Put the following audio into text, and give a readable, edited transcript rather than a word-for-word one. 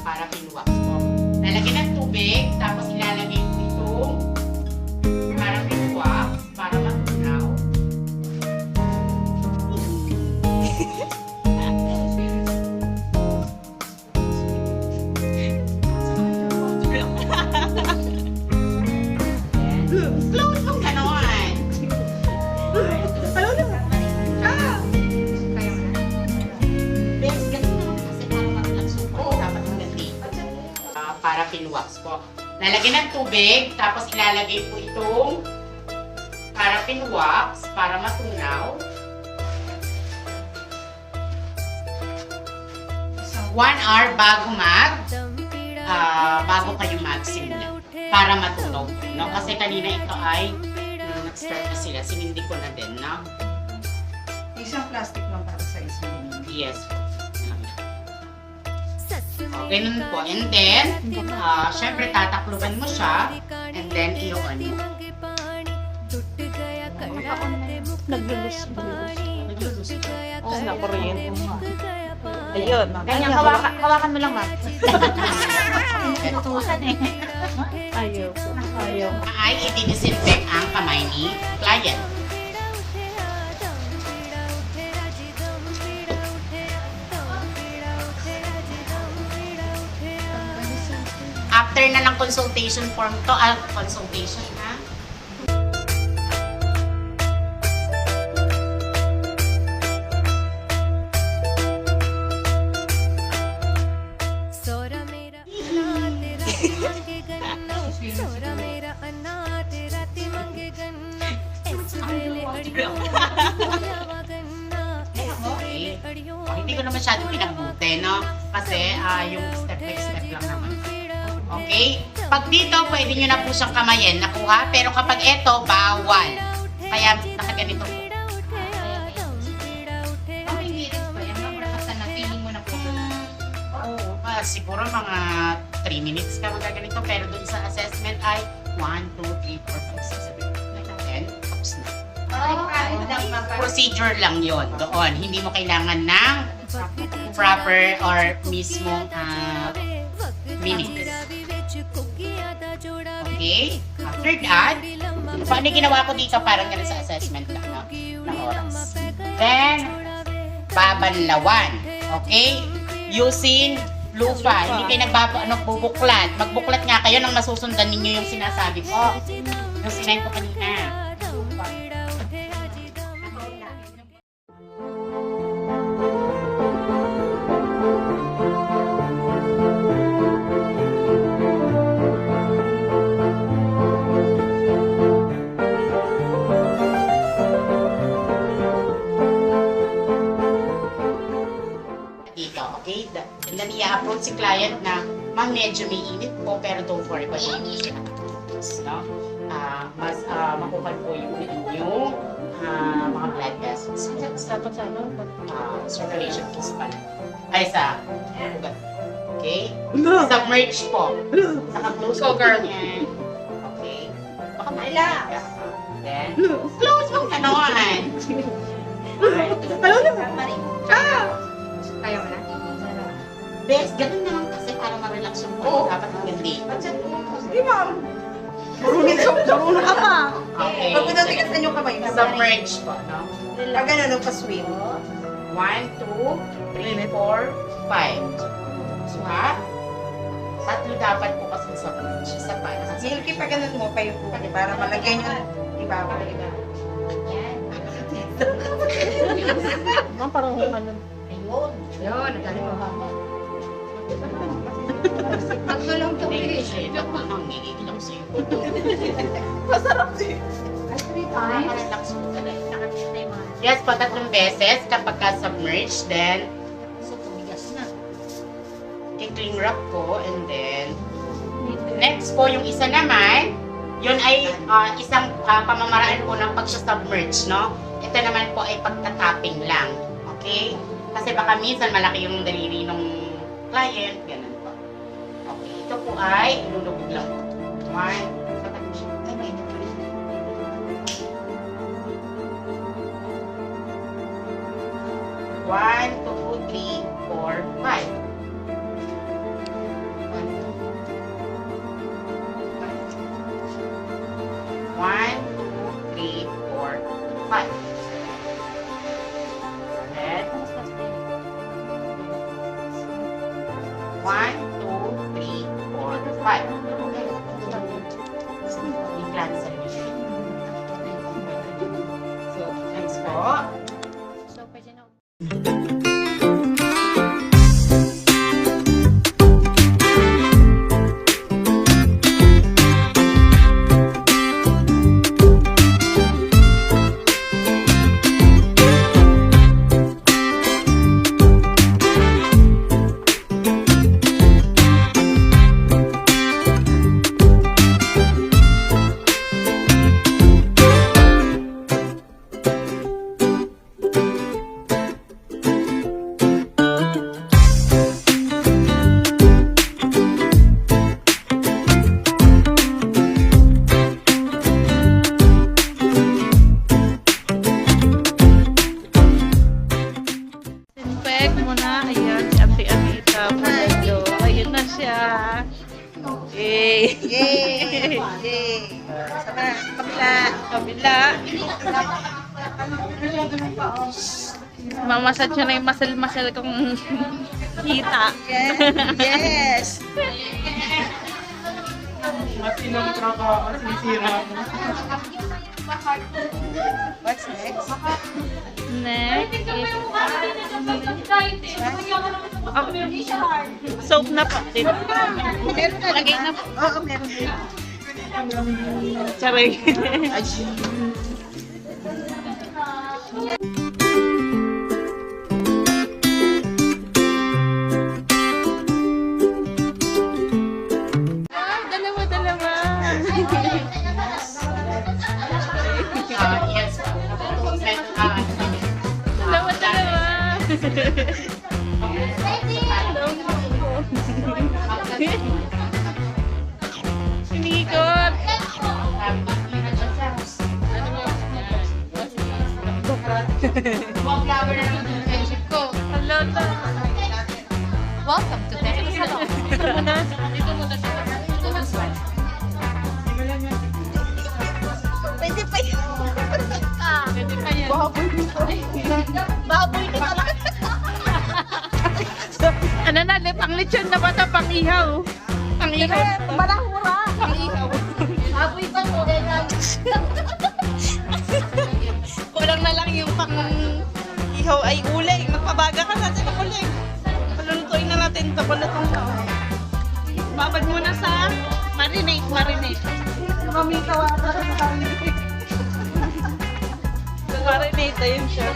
paraffin wax po. Lalagyan ng tubig, tapos ilalagay po itong paraffin wax para matunaw. Slow lang ganon. Bes, ganun naman kasi para mag-relax yung pag dapat magandi. Paraffin wax po. Lalagyan ng tubig, tapos ilalagay po itong paraffin wax para matunaw. 1 hour bago kayo magsimula para matunaw. No? Kasi kanina ito ay nag-start na sila. Sinindi ko na din, no? Isang plastic lang para sa isang. Yes. Ganun po. And then, syempre tatakluban mo siya. And then, i-on mo. Naglulus. Naglulus ka. Oo, nakuryente mo. Ayun. Ganyan, hawakan mo lang, ma'am. Tutusan eh. Ayaw. Ayaw. Ay, i-disinfect ang kamay ni client. After na ng consultation form to, consultation na. Okay. Hindi ko na masyadong pinagbuti, no? Kasi yung step by step lang naman. Okay? Pag dito, pwede nyo na po siyang kamayin, nakuha. Pero kapag ito, bawal. Kaya nakaganito po. Siguro mga 3 minutes ka magaganito. Pero dun sa assessment ay 1, 2, 3, 4, 5, 6, 7, 8, 9, 10. Tapos na. Procedure lang yon doon. Hindi mo kailangan ng proper or mismong minutes. Okay? After that, paano ginawa ko dito? Parang ganun sa assessment lang, no? Ng oras. Then, babanlawan. Okay? Using lupa. Hindi kayo bubuklat. Magbuklat nga kayo nang masusundan ninyo yung sinasabi ko. Yung sinayin ko kanina. Okay? And then i-approach si client na, ma'am, medyo may init po, pero don't worry po, hindi siya nakatapos, no? Mas makukan po yung inyong mga blood vessels. Dapat sa ano? Circulation po sa pala. Ay, sa ugat. Okay? Submerge po. Naka-close po yan. Okay? Baka maila. Then, close mo ganon. Kaya mo na? Bes, ganun naman kasi para ma-relax yung pag dapat magandi. Hindi, ma'am. Marunong ka pa. Okay. Pag pinatigasan yung kamay mo. Submerge po, no? Pag ano, pa-swim. 1, 2, 3, 4, 5. So, ha? Tatlo dapat po kasi submerge. Isa pa. Milky, pag ganun mo, payo po. Para malagyan yung ibabaw. Ma'am, parang ano. Ayun. Yun, nagaling mo, mama. Tatlo lang ito. Ito pa nang ngigigil ako sa'yo. Masarap siya. Relax mo talaga. Yes, po, 3 beses kapag ka-submerge, then so, tumigas na. I-cling wrap ko, and then next po, yung isa naman, yun ay isang pamamaraan po ng pag-submerge, no? Ito naman po ay pagtatapping lang. Okay? Kasi baka minsan malaki yung daliri ng client, ganun po. Okay, ito po ay ilulubog lang po. 1, 1, 2, 3, 4, 5. 1, 2, 3, 4, 5. I-cancel niyo. So, thanks po. So, pwede na. Disinfect mo na. Ayan, si Auntie Anita. Hello. Ayun na siya. Yay! Yay! Yay! Sama, kabila. Kabila. Mamasad siya na yung masal-masal kong kita. Yes! Masinong tropa, sinisira mo. What's next? Next is soap na pa. Meron na, Lagay diba? na po. Oo, meron din. Charay. Ay, Dalawa, dalawa. Yes po. Dalawa, dalawa. Sinikot. Hello, Welcome to Techno Salon. Dito muna siya. Dito muna siya. pwede pa yun. Pwede pa yan. Baboy na talaga. Ano na, pang lechon na ba ito? Pang ihaw. Pang ihaw. Malahura. Pang ihaw. Baboy pa to. Kulang na lang yung pang ihaw ay uling. Magpabaga ka natin ng uling. Palulutuin na natin ito. Palutong na. Babad muna sa marinate. Kami kawata sa kami. Marinate, ayun siya.